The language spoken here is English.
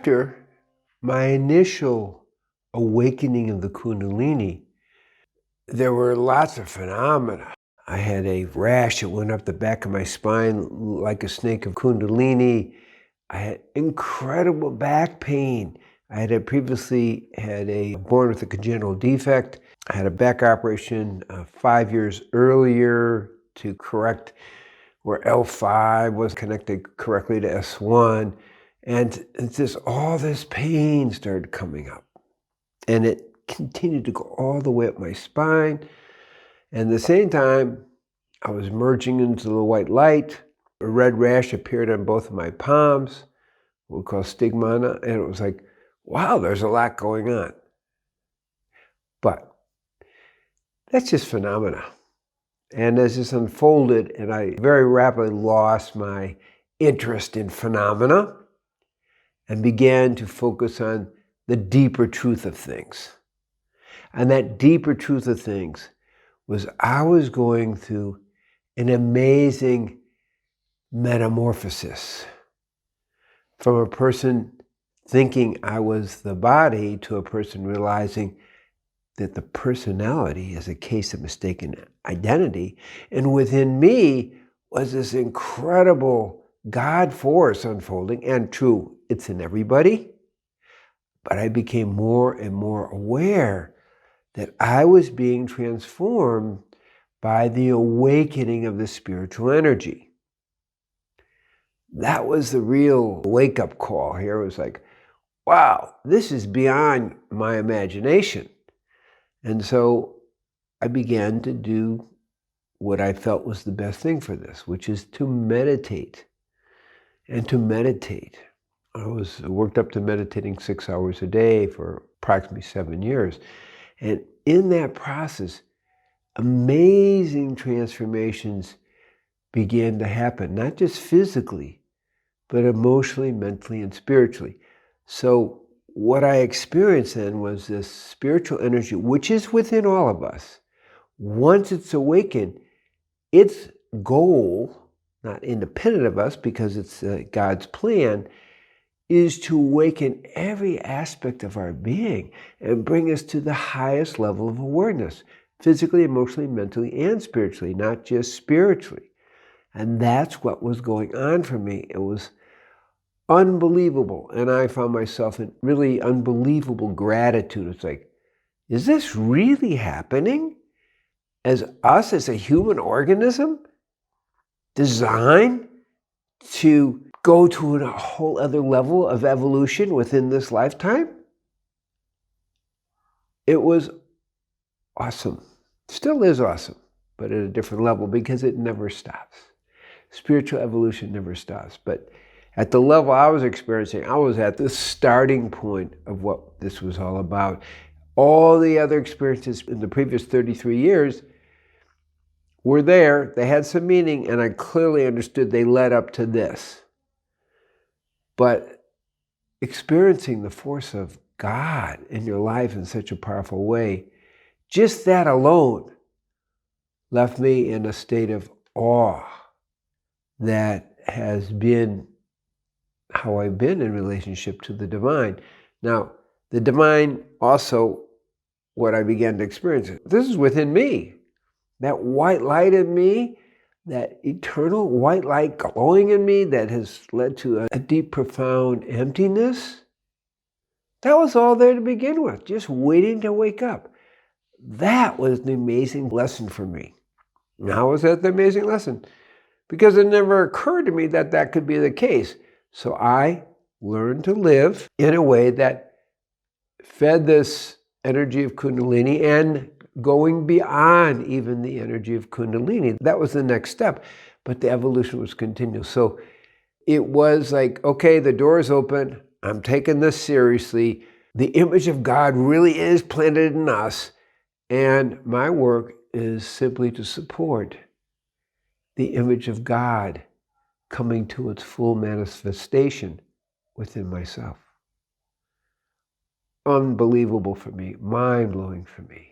after my initial awakening of the Kundalini, there were lots of phenomena. I had a rash that went up the back of my spine like a snake of Kundalini. I had incredible back pain. I had previously born with a congenital defect. I had a back operation 5 years earlier to correct where L5 was connected correctly to S1. And it's just all this pain started coming up. And it continued to go all the way up my spine. And at the same time, I was merging into the white light. A red rash appeared on both of my palms, what we call stigmata. And it was like, wow, there's a lot going on. But that's just phenomena. And as this unfolded, and I very rapidly lost my interest in phenomena and began to focus on the deeper truth of things. And that deeper truth of things was I was going through an amazing metamorphosis from a person thinking I was the body to a person realizing that the personality is a case of mistaken identity. And within me was this incredible God force unfolding, and true, it's in everybody. But I became more and more aware that I was being transformed by the awakening of the spiritual energy. That was the real wake-up call here. It was like, wow, this is beyond my imagination. And so I began to do what I felt was the best thing for this, which is to meditate. And to meditate. I was worked up to meditating 6 hours a day for approximately 7 years. And in that process, amazing transformations began to happen, not just physically, but emotionally, mentally, and spiritually. So what I experienced then was this spiritual energy, which is within all of us. Once it's awakened, its goal, not independent of us because it's God's plan, is to awaken every aspect of our being and bring us to the highest level of awareness, physically, emotionally, mentally, and spiritually, not just spiritually. And that's what was going on for me. It was unbelievable. And I found myself in really unbelievable gratitude. It's like, is this really happening? As us, as a human organism, designed to go to a whole other level of evolution within this lifetime? It was awesome. Still is awesome, but at a different level because it never stops. Spiritual evolution never stops. But at the level I was experiencing, I was at the starting point of what this was all about. All the other experiences in the previous 33 years were there, they had some meaning, and I clearly understood they led up to this. But experiencing the force of God in your life in such a powerful way, just that alone left me in a state of awe that has been how I've been in relationship to the divine. Now, the divine also, what I began to experience, this is within me. That white light in me, that eternal white light glowing in me that has led to a deep, profound emptiness, that was all there to begin with, just waiting to wake up. That was the amazing lesson for me. And how was that the amazing lesson? Because it never occurred to me that that could be the case. So I learned to live in a way that fed this energy of Kundalini and going beyond even the energy of Kundalini. That was the next step, but the evolution was continuous. So it was like, okay, the door is open. I'm taking this seriously. The image of God really is planted in us. And my work is simply to support the image of God coming to its full manifestation within myself. Unbelievable for me, mind-blowing for me.